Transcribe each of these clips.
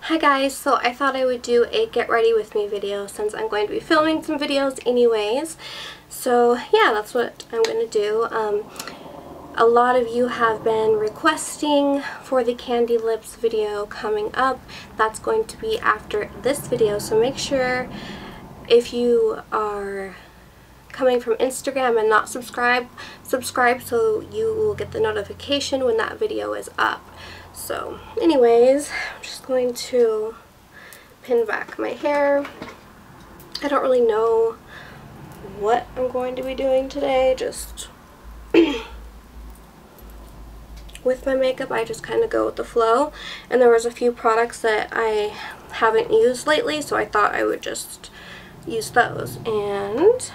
Hi guys, so I thought I would do a get ready with me video since I'm going to be filming some videos anyways. So yeah, that's what I'm going to do. A lot of you have been requesting for the candylipz video coming up. That's going to be after this video, so make sure if you are coming from Instagram and not subscribe so you will get the notification when that video is up. So anyways, I'm just going to pin back my hair. I don't really know what I'm going to be doing today, just with my makeup I just kind of go with the flow, and there was a few products that I haven't used lately, so I thought I would just use those, and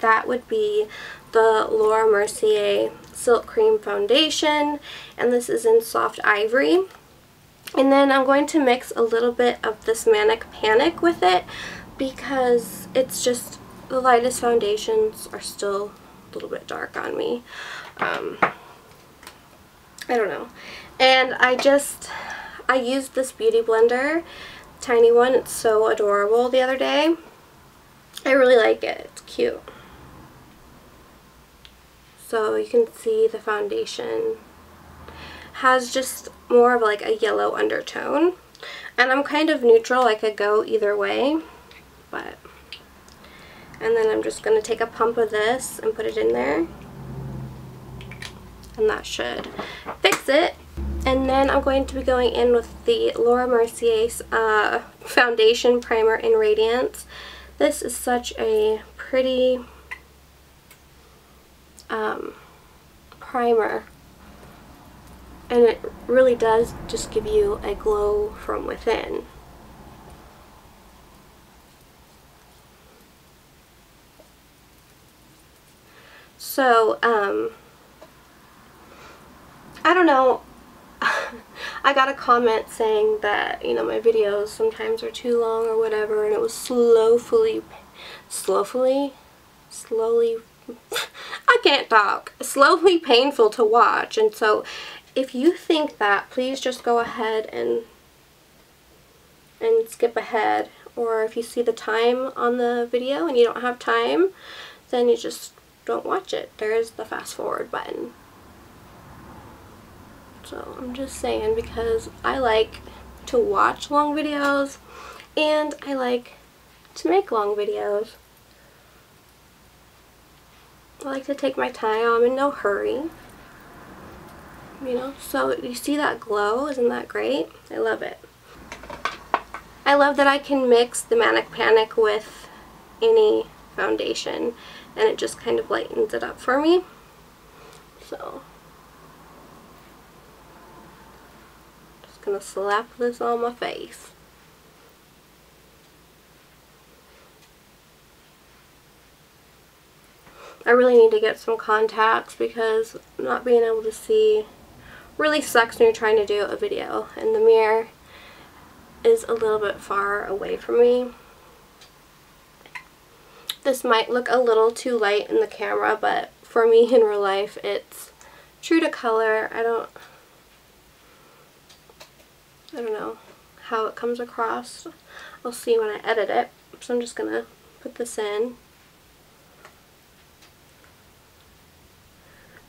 that would be the Mercier Silk Cream Foundation, and this is in Soft Ivory. And then I'm going to mix a little bit of this Manic Panic with it because it's just the lightest foundations are still a little bit dark on me. I don't know. And I used this beauty blender, tiny one. It's so adorable the other day. I really like it. It's cute. So you can see the foundation has just more of like a yellow undertone, and I'm kind of neutral. I could go either way, but and then I'm just going to take a pump of this and put it in there, and that should fix it. And then I'm going to be going in with the Mercier's foundation primer in Radiance. This is such a pretty primer, and it really does just give you a glow from within. So I don't know, I got a comment saying that, you know, my videos sometimes are too long or whatever, and it was slowly I can't talk. Slowly painful to watch. And so if you think that, please just go ahead and skip ahead. Or if you see the time on the video and you don't have time, then you just don't watch it. There's the fast forward button. So I'm just saying, because I like to watch long videos and I like to make long videos. I like to take my time. I'm in no hurry, you know. So you see that glow? Isn't that great? I love it. I love that I can mix the Manic Panic with any foundation and it just kind of lightens it up for me. So just gonna slap this on my face. I really need to get some contacts because not being able to see really sucks when you're trying to do a video, and the mirror is a little bit far away from me. This might look a little too light in the camera, but for me in real life it's true to color. I don't know how it comes across. I'll see when I edit it. So I'm just gonna put this in.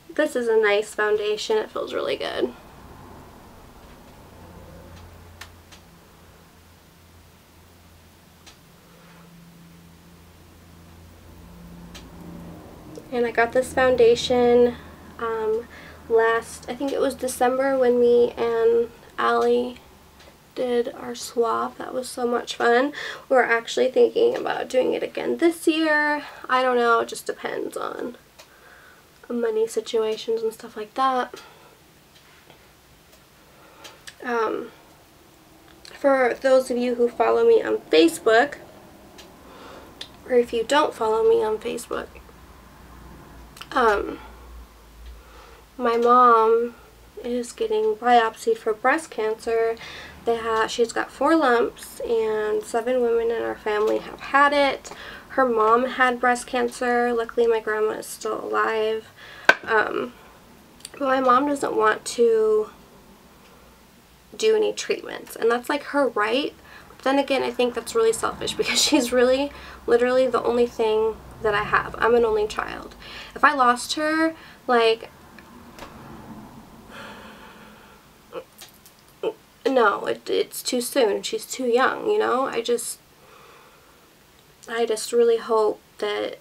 This is a nice foundation. It feels really good. And I got this foundation I think it was December when me and Allie did our swap. That was so much fun. We're actually thinking about doing it again this year. I don't know. It just depends on money situations and stuff like that. For those of you who follow me on Facebook, or if you don't follow me on Facebook, my mom is getting biopsied for breast cancer. She's got 4 lumps, and 7 women in our family have had it. Her mom had breast cancer. Luckily my grandma is still alive. But my mom doesn't want to do any treatments, and that's like her right. But then again, I think that's really selfish because she's really literally the only thing that I have. I'm an only child. If I lost her, like, no, it's too soon. She's too young, you know? I just really hope that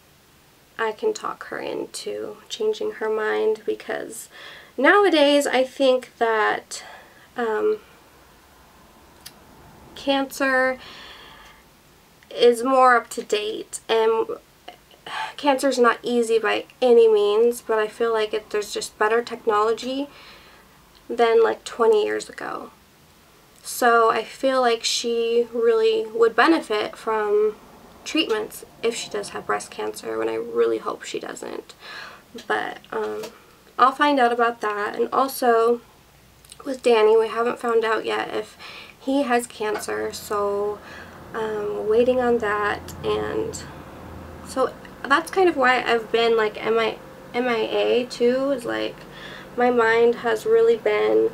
I can talk her into changing her mind, because nowadays I think that cancer is more up to date, and cancer is not easy by any means, but I feel like there's just better technology than like 20 years ago. So I feel like she really would benefit from treatments if she does have breast cancer, and I really hope she doesn't. But I'll find out about that. And also with Danny, we haven't found out yet if he has cancer, so waiting on that. And so that's kind of why I've been like MIA too, is like my mind has really been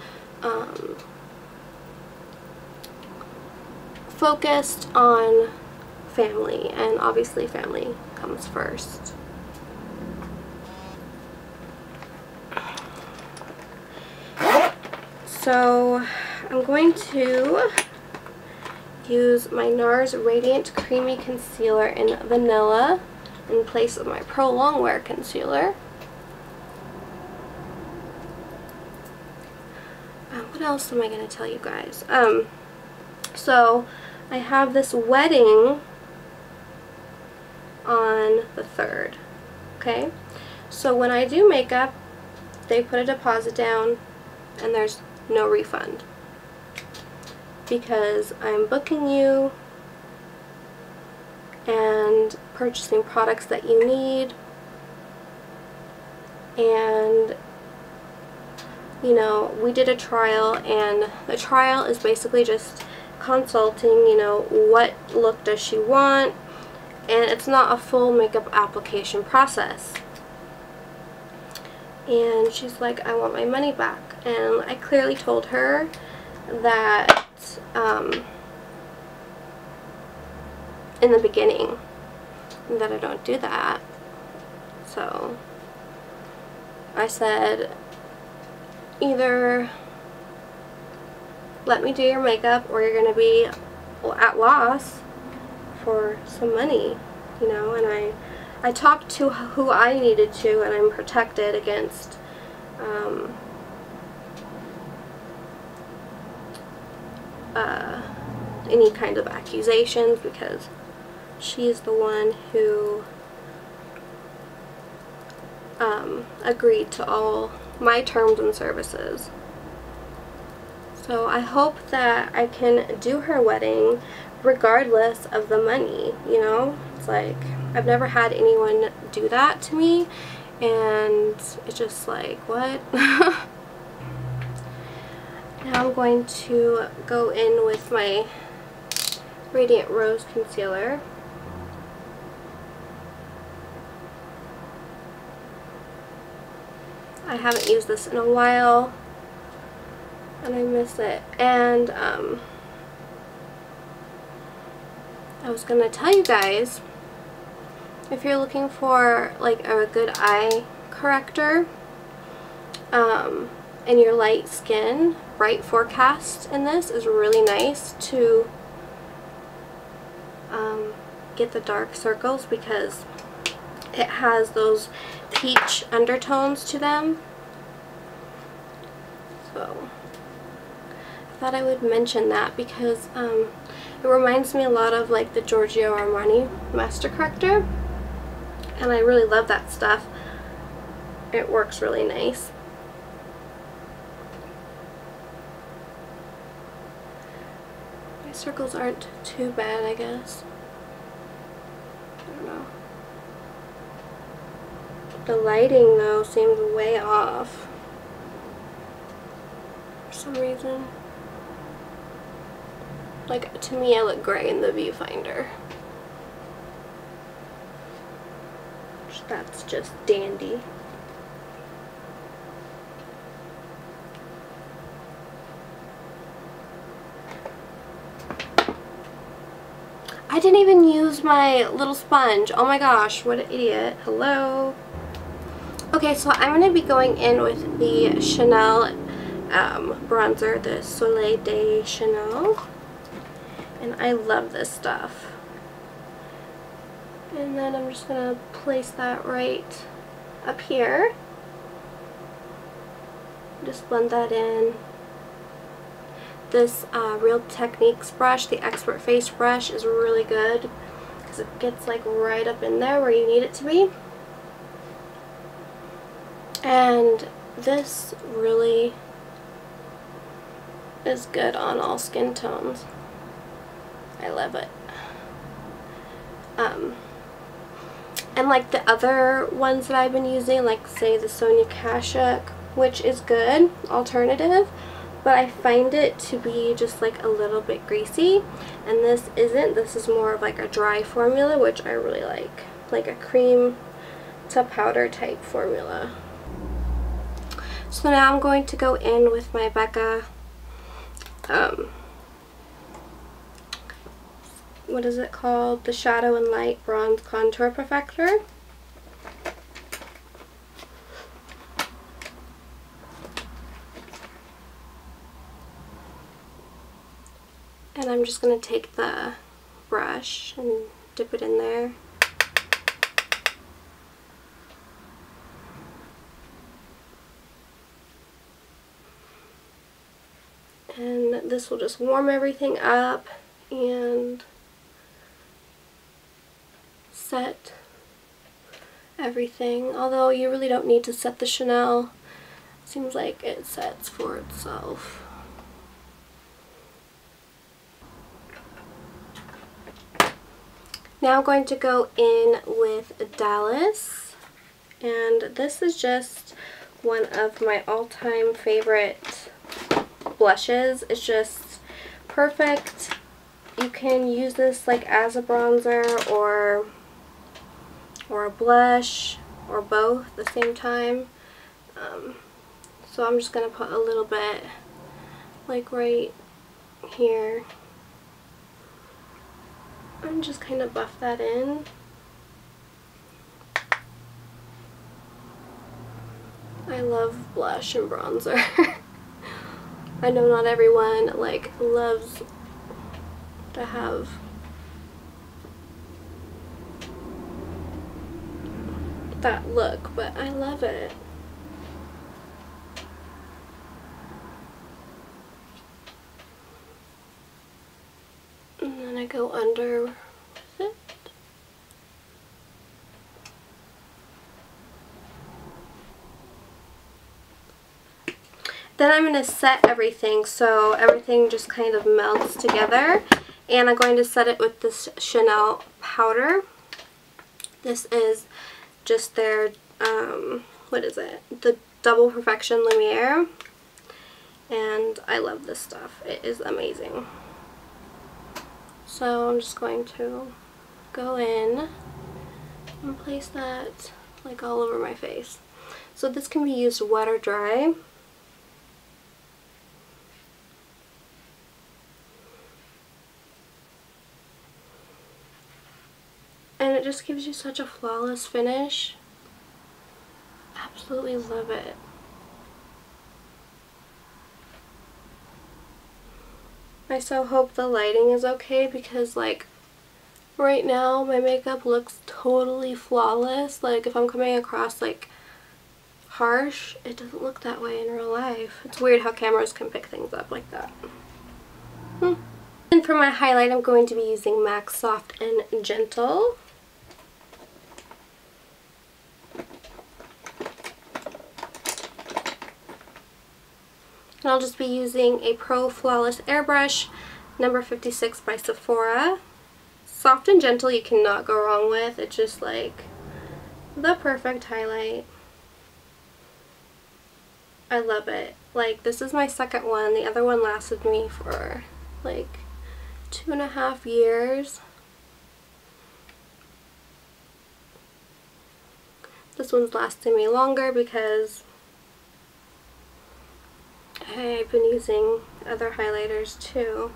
focused on family, and obviously family comes first. So I'm going to use my NARS Radiant Creamy Concealer in Vanilla in place of my Pro Longwear Concealer. What else am I going to tell you guys? So I have this wedding on the 3rd, okay? So when I do makeup, they put a deposit down and there's no refund, because I'm booking you and purchasing products that you need, and you know, we did a trial, and the trial is basically just consulting, you know, what look does she want, and it's not a full makeup application process. And she's like, I want my money back. And I clearly told her that in the beginning that I don't do that. So I said, either let me do your makeup or you're going to be at loss for some money, you know. And I talked to who I needed to, and I'm protected against any kind of accusations, because she's the one who agreed to all my terms and services. So I hope that I can do her wedding regardless of the money, you know. It's like, I've never had anyone do that to me, and it's just like, what? Now I'm going to go in with my Radiant Rose Concealer. I haven't used this in a while, and I miss it. And I was going to tell you guys, if you're looking for like a good eye corrector and you're light skin, Bright Forecast in this is really nice to get the dark circles, because it has those peach undertones to them. So I thought I would mention that, because it reminds me a lot of like the Giorgio Armani Master Corrector, and I really love that stuff. It works really nice. My circles aren't too bad, I guess. I don't know. The lighting though seems way off for some reason. Like, to me I look gray in the viewfinder. That's just dandy. I didn't even use my little sponge. Oh my gosh, what an idiot. Hello. Okay, so I'm going to be going in with the Chanel bronzer, the Soleil de Chanel. And I love this stuff. And then I'm just going to place that right up here. Just blend that in. This Real Techniques brush, the Expert Face brush, is really good because it gets like right up in there where you need it to be. And this really is good on all skin tones. I love it. And like the other ones that I've been using, like say the Sonia Kashuk, which is good, alternative, but I find it to be just like a little bit greasy, and this isn't. This is more of like a dry formula, which I really like a cream to powder type formula. So now I'm going to go in with my Becca, what is it called? The Shadow and Light Bronze Contour Perfector. And I'm just going to take the brush and dip it in there. And this will just warm everything up and set everything. Although you really don't need to set the Chanel. Seems like it sets for itself. Now I'm going to go in with Dallas, and this is just one of my all-time favorite blushes. It's just perfect. You can use this like as a bronzer or a blush or both at the same time. So I'm just going to put a little bit like right here and just kind of buff that in. I love blush and bronzer. I know not everyone like loves to have that look, but I love it. And then I go under with it. Then I'm going to set everything so everything just kind of melts together. And I'm going to set it with this Chanel powder. This is just their, what is it? The Double Perfection Lumiere. And I love this stuff. It is amazing. So I'm just going to go in and place that like all over my face. So this can be used wet or dry. And it just gives you such a flawless finish. Absolutely love it. I so hope the lighting is okay because like right now my makeup looks totally flawless. Like if I'm coming across like harsh, it doesn't look that way in real life. It's weird how cameras can pick things up like that. And for my highlight I'm going to be using MAC Soft and Gentle. And I'll just be using a Pro Flawless Airbrush number 56 by Sephora. Soft and gentle you cannot go wrong with. It's just like the perfect highlight. I love it. Like this is my second one. The other one lasted me for like 2.5 years. This one's lasting me longer because I've been using other highlighters too.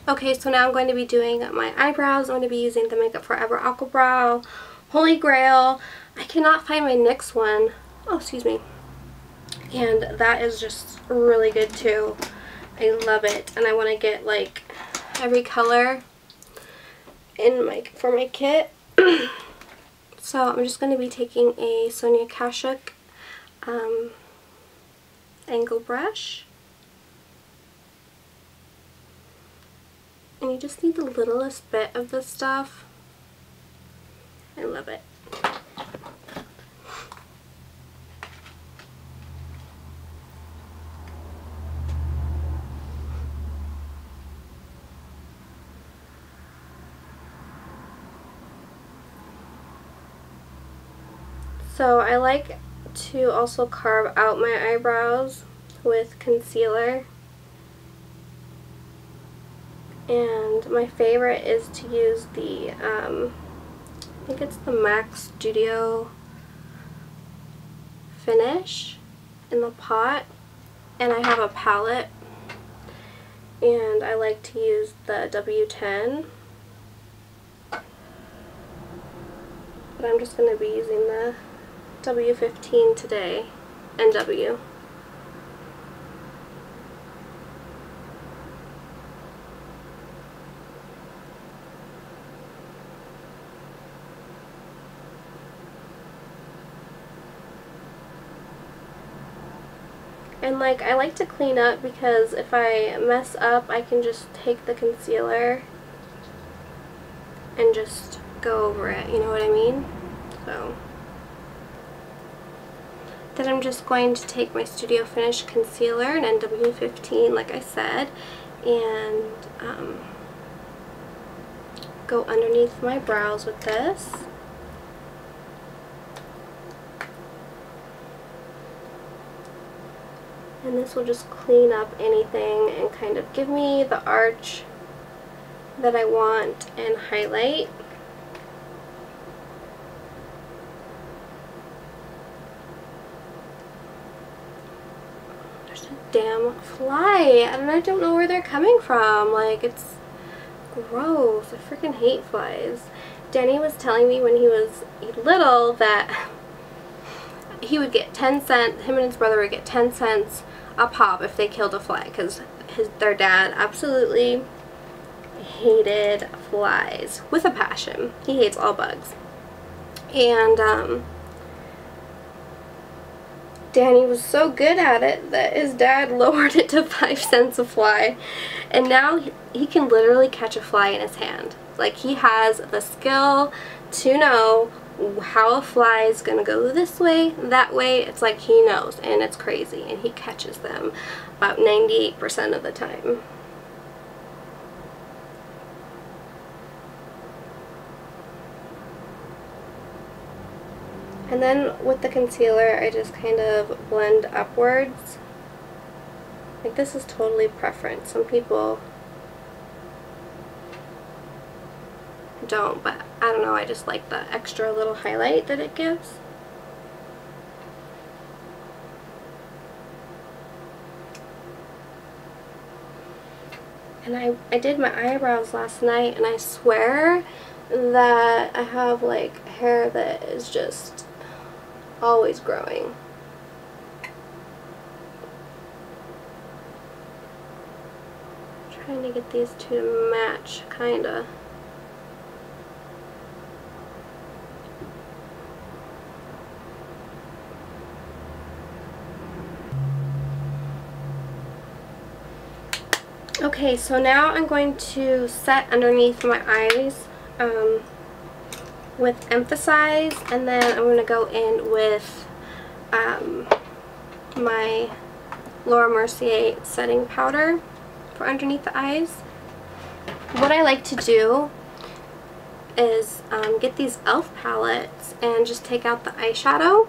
Okay, so now I'm going to be doing my eyebrows. I'm going to be using the Makeup Forever Aqua Brow Holy Grail. I cannot find my NYX one. Oh, excuse me. And that is just really good too. I love it. And I want to get like every color for my kit. So I'm just going to be taking a Sonia Kashuk angle brush. And you just need the littlest bit of this stuff. I love it. So I like to also carve out my eyebrows with concealer. And my favorite is to use the, I think it's the MAC Studio Finish in the pot. And I have a palette. And I like to use the W10. But I'm just going to be using the W15 today, NW. And like, I like to clean up because if I mess up, I can just take the concealer and just go over it, you know what I mean? So then I'm just going to take my Studio Finish concealer and NW15, like I said, and go underneath my brows with this. And this will just clean up anything and kind of give me the arch that I want and highlight. There's a damn fly and I don't know where they're coming from. Like, it's gross. I freaking hate flies. Danny was telling me when he was little that he would get 10 cents, him and his brother would get 10 cents a pop if they killed a fly, because their dad absolutely hated flies with a passion. He hates all bugs. And Danny was so good at it that his dad lowered it to 5 cents a fly, and now he can literally catch a fly in his hand. Like, he has the skill to know how a fly is going to go this way, that way. It's like he knows, and it's crazy, and he catches them about 98% of the time. And then with the concealer, I just kind of blend upwards. Like, this is totally preference. Some people don't, but I don't know, I just like the extra little highlight that it gives. And I did my eyebrows last night, and I swear that I have like hair that is just always growing. I'm trying to get these two to match, kinda. Okay, so now I'm going to set underneath my eyes with Emphasize, and then I'm going to go in with my Laura Mercier setting powder for underneath the eyes. What I like to do is get these e.l.f. palettes and just take out the eyeshadow,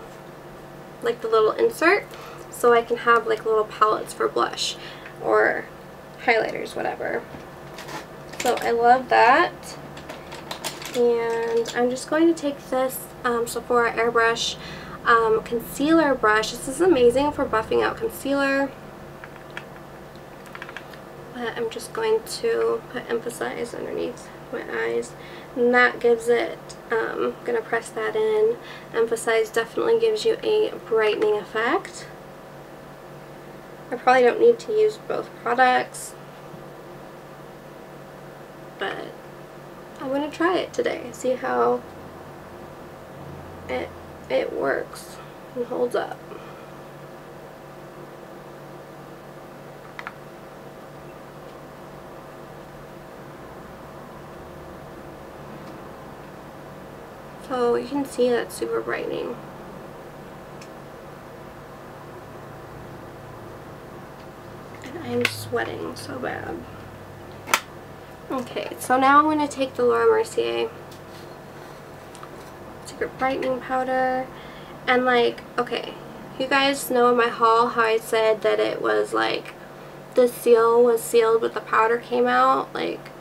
like the little insert, so I can have like little palettes for blush or highlighters, whatever. So I love that. And I'm just going to take this Sephora Airbrush concealer brush. This is amazing for buffing out concealer. but I'm just going to put Emphasize underneath my eyes, and that gives it, I'm going to press that in. Emphasize definitely gives you a brightening effect. I probably don't need to use both products, but I'm going to try it today, see how it works and holds up. So you can see that's super brightening. And I'm sweating so bad. Okay, so now I'm going to take the Laura Mercier Secret Brightening Powder, and like, okay, you guys know in my haul how I said that it was like, the seal was sealed but the powder came out, like,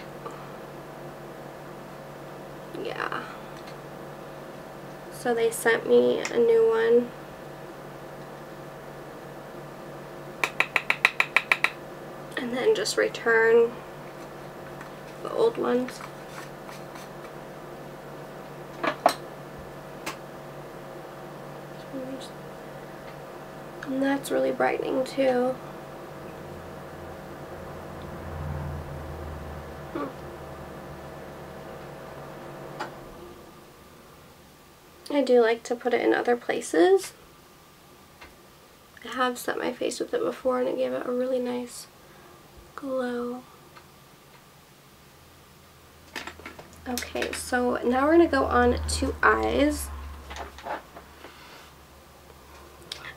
yeah. So they sent me a new one. And then just return the old ones. And that's really brightening too. I do like to put it in other places. I have set my face with it before and it gave it a really nice glow. Okay, so now we're going to go on to eyes.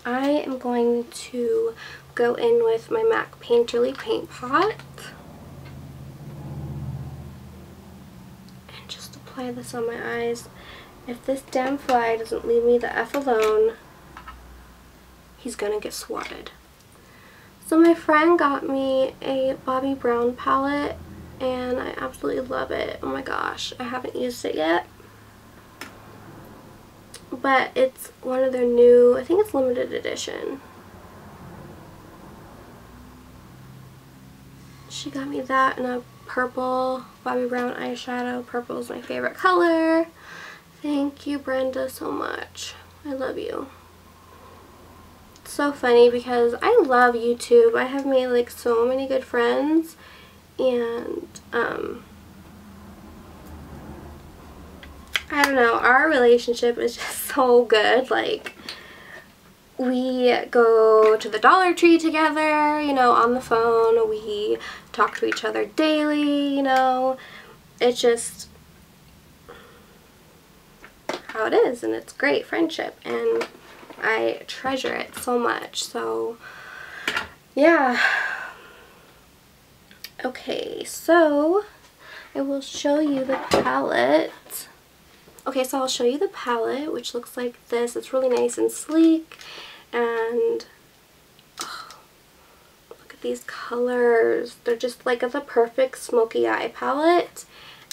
I am going to go in with my MAC Painterly Paint Pot and just apply this on my eyes. If this damn fly doesn't leave me the F alone, he's gonna get swatted. So my friend got me a Bobbi Brown palette and I absolutely love it. Oh my gosh, I haven't used it yet. But it's one of their new, I think it's limited edition. She got me that in a purple Bobbi Brown eyeshadow. Purple is my favorite color. Thank you, Brenda, so much. I love you. It's so funny because I love YouTube. I have made like so many good friends, and I don't know, our relationship is just so good. Like, we go to the Dollar Tree together, you know, on the phone. We talk to each other daily, you know. It's just how it is, and it's great friendship, and I treasure it so much. So yeah. Okay, so I will show you the palette. Okay, so I'll show you the palette, which looks like this. It's really nice and sleek, and oh, look at these colors. They're just like the perfect smoky eye palette.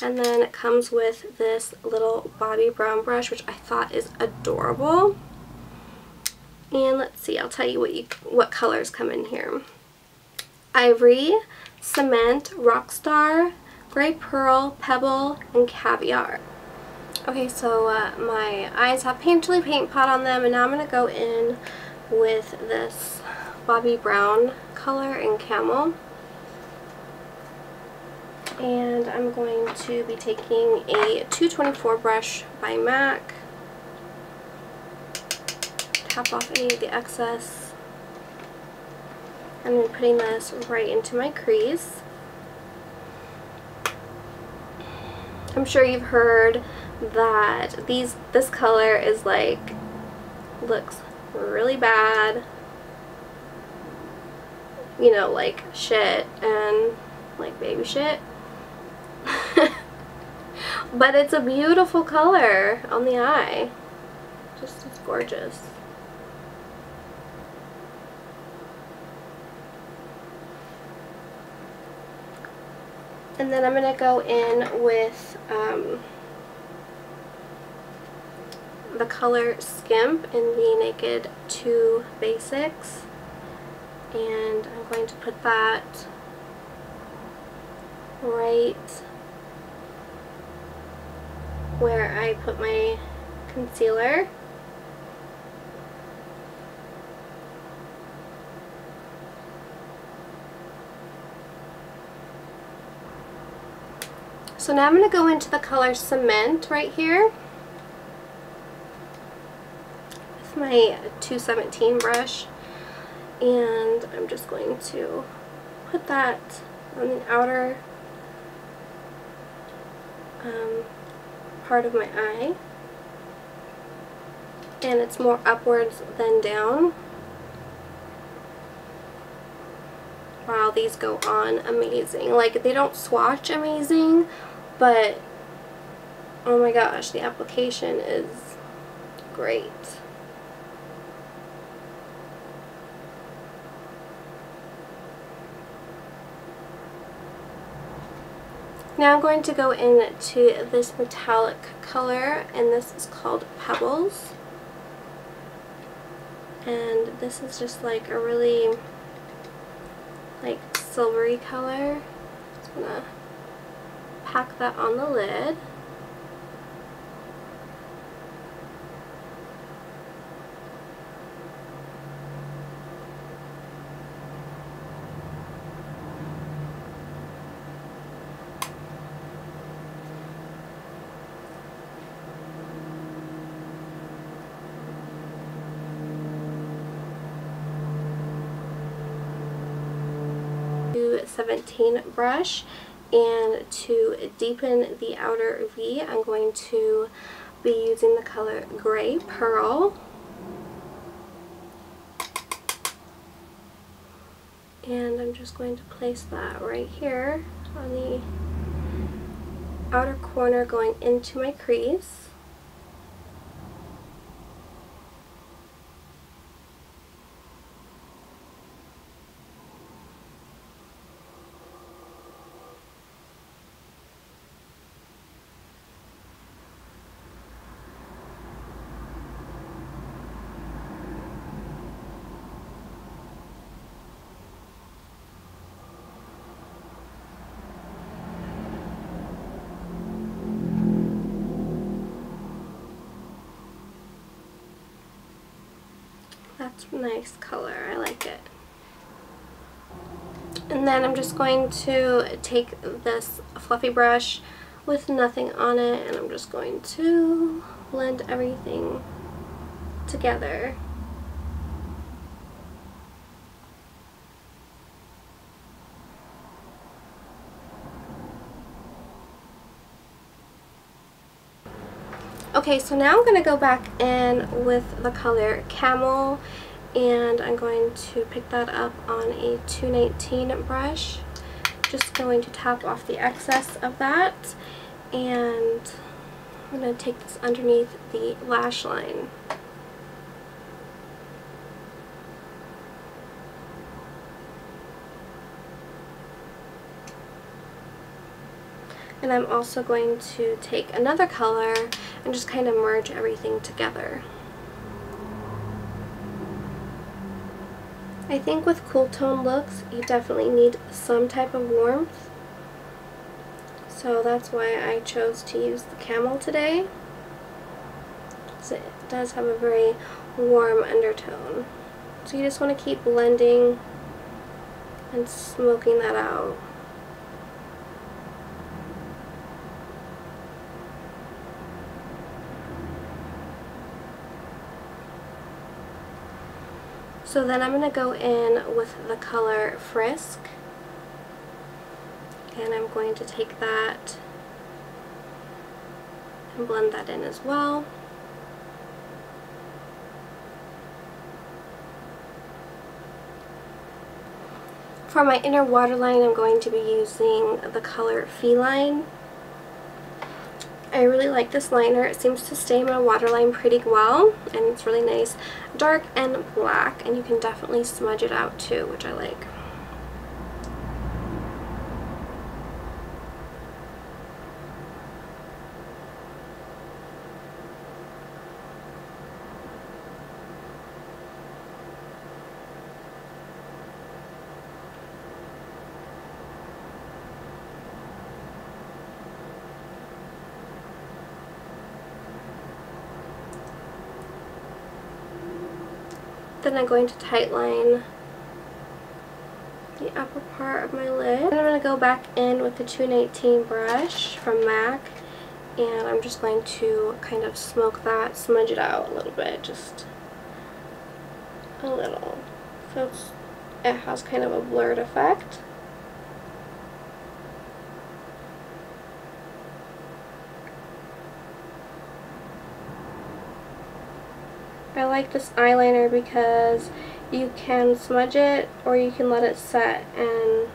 And then it comes with this little Bobbi Brown brush, which I thought is adorable. And let's see, I'll tell you what colors come in here. Ivory, Cement, Rockstar, Gray Pearl, Pebble, and Caviar. Okay, so my eyes have Painterly Paint Pot on them, and now I'm going to go in with this Bobbi Brown color in Camel. And I'm going to be taking a 224 brush by MAC, tap off any of the excess, and then putting this right into my crease. I'm sure you've heard that this color is like, looks really bad, you know, like shit and like baby shit. But it's a beautiful color on the eye. Just it's gorgeous. And then I'm going to go in with the color Skimp in the Naked 2 Basics. And I'm going to put that right where I put my concealer. So now I'm going to go into the color Cement right here with my 217 brush, and I'm just going to put that on the outer part of my eye, and it's more upwards than down. Wow, these go on amazing. Like, they don't swatch amazing, but oh my gosh, the application is great. Now I'm going to go into this metallic color, and this is called Pebbles. And this is just like a really like silvery color. Just gonna pack that on the lid. To 17 brush, and to deepen the outer V, I'm going to be using the color Gray Pearl. And I'm just going to place that right here on the outer corner going into my crease. That's a nice color, I like it. And then I'm just going to take this fluffy brush with nothing on it, and I'm just going to blend everything together. Okay, so now I'm going to go back in with the color Camel, and I'm going to pick that up on a 219 brush. Just going to tap off the excess of that, and I'm going to take this underneath the lash line. And I'm also going to take another color and just kind of merge everything together. I think with cool tone looks, you definitely need some type of warmth. So that's why I chose to use the Camel today, because it does have a very warm undertone. So you just want to keep blending and smoking that out. So then I'm going to go in with the color Frisk, and I'm going to take that and blend that in as well. For my inner waterline, I'm going to be using the color Feline. I really like this liner. It seems to stay my waterline pretty well, and it's really nice, dark and black, and you can definitely smudge it out too, which I like. Then I'm going to tightline the upper part of my lid. And I'm going to go back in with the 218 brush from MAC, and I'm just going to kind of smoke that, smudge it out a little bit, just a little. So it has kind of a blurred effect. I like this eyeliner because you can smudge it or you can let it set, and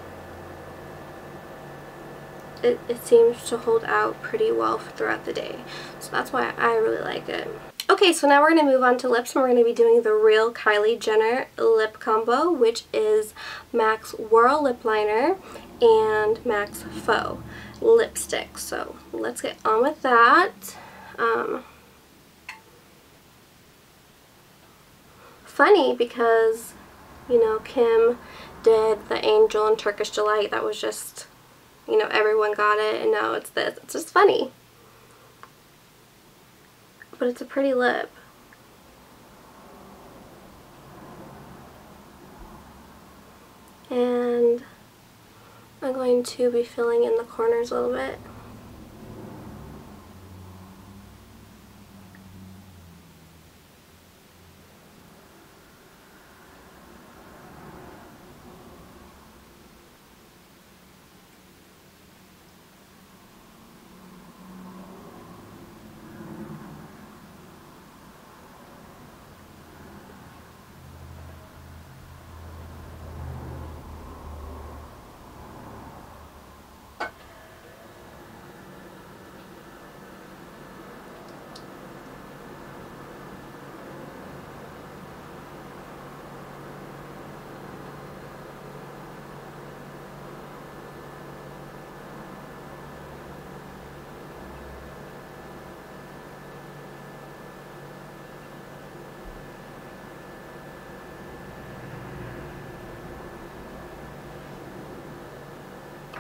it seems to hold out pretty well throughout the day. So that's why I really like it. Okay, so now we're going to move on to lips, and we're going to be doing the Real Kylie Jenner lip combo, which is MAC's Whirl Lip Liner and MAC's Faux lipstick. So let's get on with that. Funny because, you know, Kim did the Angel and Turkish Delight. That was just, you know, everyone got it, and now it's this. It's just funny. But it's a pretty lip. And I'm going to be filling in the corners a little bit.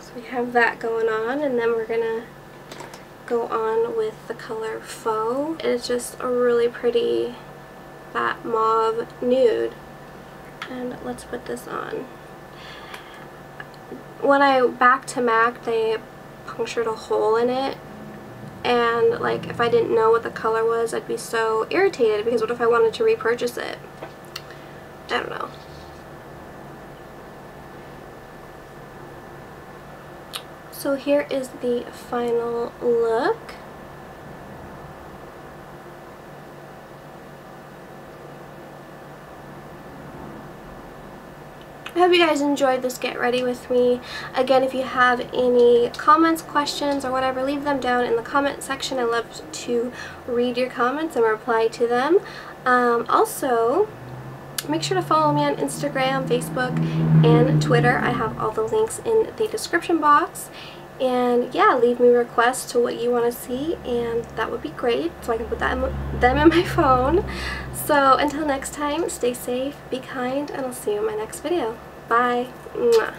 So we have that going on, and then we're gonna go on with the color Faux. It's just a really pretty that mauve nude. And let's put this on. When I back to MAC, they punctured a hole in it, and like if I didn't know what the color was, I'd be so irritated, because what if I wanted to repurchase it? I don't know. So here is the final look. I hope you guys enjoyed this Get Ready With Me. Again, if you have any comments, questions, or whatever, leave them down in the comment section. I love to read your comments and reply to them. Also, make sure to follow me on Instagram, Facebook, and Twitter. I have all the links in the description box. And yeah, leave me requests to what you want to see, and that would be great, so I can put them in my phone. So until next time, stay safe, be kind, and I'll see you in my next video. Bye. Mwah.